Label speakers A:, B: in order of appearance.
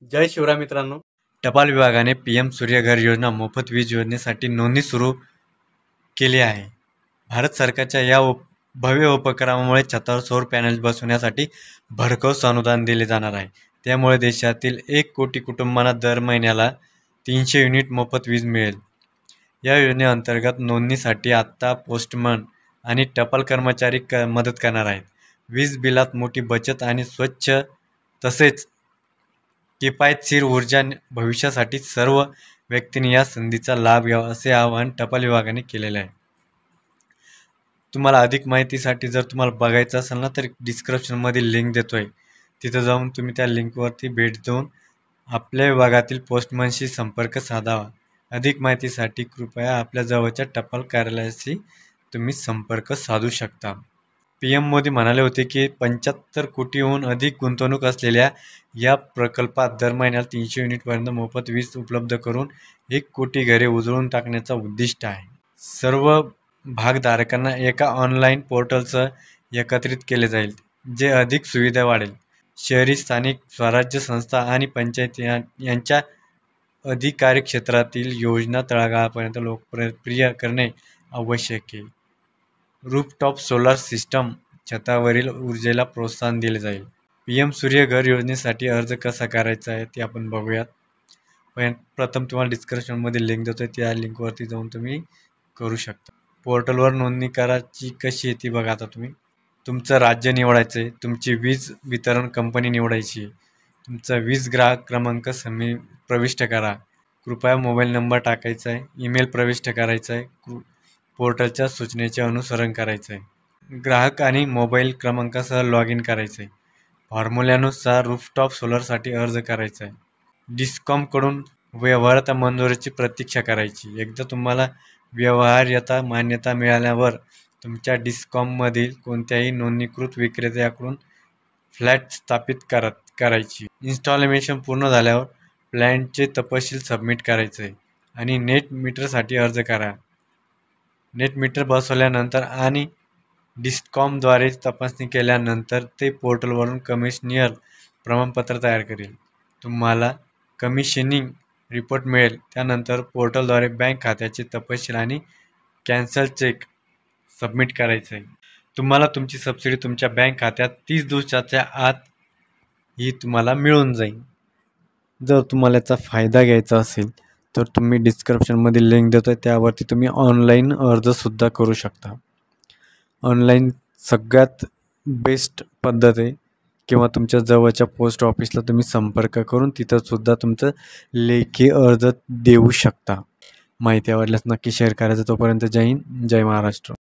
A: जय शिवराय मित्रांनो. टपाल विभागाने PM सूर्यघर योजना मोफत वीज योजनेसाठी नोंदणी सुरू केली आहे. भारत सरकारच्या या भव्य उपक्रमामुळे छतावर सौर पॅनल्स बसवण्यासाठी भरघोस अनुदान दिले जाणार आहे. त्यामुळे देशातील 1 कोटी कुटुंबांना दर महिन्याला 300 युनिट मोफत वीज मिळेल. या योजनेअंतर्गत नोंदणीसाठी आत्ता पोस्टमन आणि टपाल कर्मचारी मदत करणार आहेत. वीज बिलात मोठी बचत आणि स्वच्छ तसेच किफायतशीर ऊर्जा भविष्यासाठी सर्व व्यक्तींनी या संधीचा लाभ घ्यावा असे आवाहन टपाल विभागाने केलेले आहे. तुम्हाला अधिक माहितीसाठी जर तुम्हाला बघायचं असेल ना तर डिस्क्रिप्शनमध्ये लिंक देतोय, तिथं जाऊन तुम्ही त्या लिंकवरती भेट देऊन आपल्या विभागातील पोस्टमनशी संपर्क साधावा. अधिक माहितीसाठी कृपया आपल्या जवळच्या टपाल कार्यालयाशी तुम्ही संपर्क साधू शकता. PM मोदी म्हणाले होते की 75 कोटीहून अधिक गुंतवणूक असलेल्या या प्रकल्पात दर महिन्याला 300 युनिटपर्यंत मोफत वीज उपलब्ध करून 1 कोटी घरे उजळून टाकण्याचा उद्दिष्ट आहे. सर्व भागधारकांना एका ऑनलाईन पोर्टलसह एकत्रित केले जाईल, जे अधिक सुविधा वाढेल. शहरी स्थानिक स्वराज्य संस्था आणि पंचायती यांच्या अधिकारी क्षेत्रातील योजना तळागाळापर्यंत लोकप्रिय करणे आवश्यक आहे. रूफटॉप सोलार सिस्टम छतावरील ऊर्जेला प्रोत्साहन दिले जाईल. PM सूर्यघर योजनेसाठी अर्ज कसा करायचा आहे ते आपण बघूयात. पण प्रथम तुम्हाला डिस्क्रिप्शनमध्ये लिंक देतो आहे, त्या लिंकवरती जाऊन तुम्ही करू शकता. पोर्टलवर नोंदणी करायची कशी आहे ती बघा. आता तुम्ही तुमचं राज्य निवडायचं आहे, तुमची वीज वितरण कंपनी निवडायची आहे, तुमचा वीज ग्राहक क्रमांक प्रविष्ट करा. कृपया मोबाईल नंबर टाकायचा आहे, ईमेल प्रविष्ट करायचा आहे, पोर्टलच्या सूचनेचे अनुसरण करायचे आहे, ग्राहक आणि मोबाईल क्रमांकासह लॉग इन करायचे आहे. फॉर्म्युल्यानुसार रूफटॉप सोलरसाठी अर्ज करायचा आहे. डिस्कॉमकडून व्यवहार्यता मंजुरीची प्रतीक्षा करायची. एकदा तुम्हाला व्यवहार्यता मान्यता मिळाल्यावर तुमच्या डिस्कॉममधील कोणत्याही नोंदणीकृत विक्रेत्याकडून फ्लॅट स्थापित करायची. इन्स्टॉलेशन पूर्ण झाल्यावर प्लॅनचे तपशील सबमिट करायचे आणि नेट मीटरसाठी अर्ज करा. नेट मीटर बसवल्यानंतर आणि डिस्कॉमद्वारे तपासणी केल्यानंतर ते पोर्टलवरून कमिशनियर प्रमाणपत्र तयार करेल. तुम्हाला कमिशनिंग रिपोर्ट मिळेल. त्यानंतर पोर्टलद्वारे बँक खात्याचे तपशील आणि कॅन्सल चेक सबमिट करायचे आहे. तुम्हाला तुमची सबसिडी तुमच्या बँक खात्यात 30 दिवसाच्या आत ही तुम्हाला मिळून जाईल. जर तुम्हाला याचा फायदा घ्यायचा असेल तर तुम्ही डिस्क्रिप्शनमध्ये लिंक देतो आहे, त्यावरती तुम्ही ऑनलाईन अर्जसुद्धा करू शकता. ऑनलाईन सगळ्यात बेस्ट पद्धत आहे. किंवा तुमच्या जवळच्या पोस्ट ऑफिसला तुम्ही संपर्क करून तिथंसुद्धा तुमचं लेखी अर्ज देऊ शकता. माहिती आवडल्यास नक्की शेअर करायचं. तोपर्यंत जय हिंद, जय महाराष्ट्र.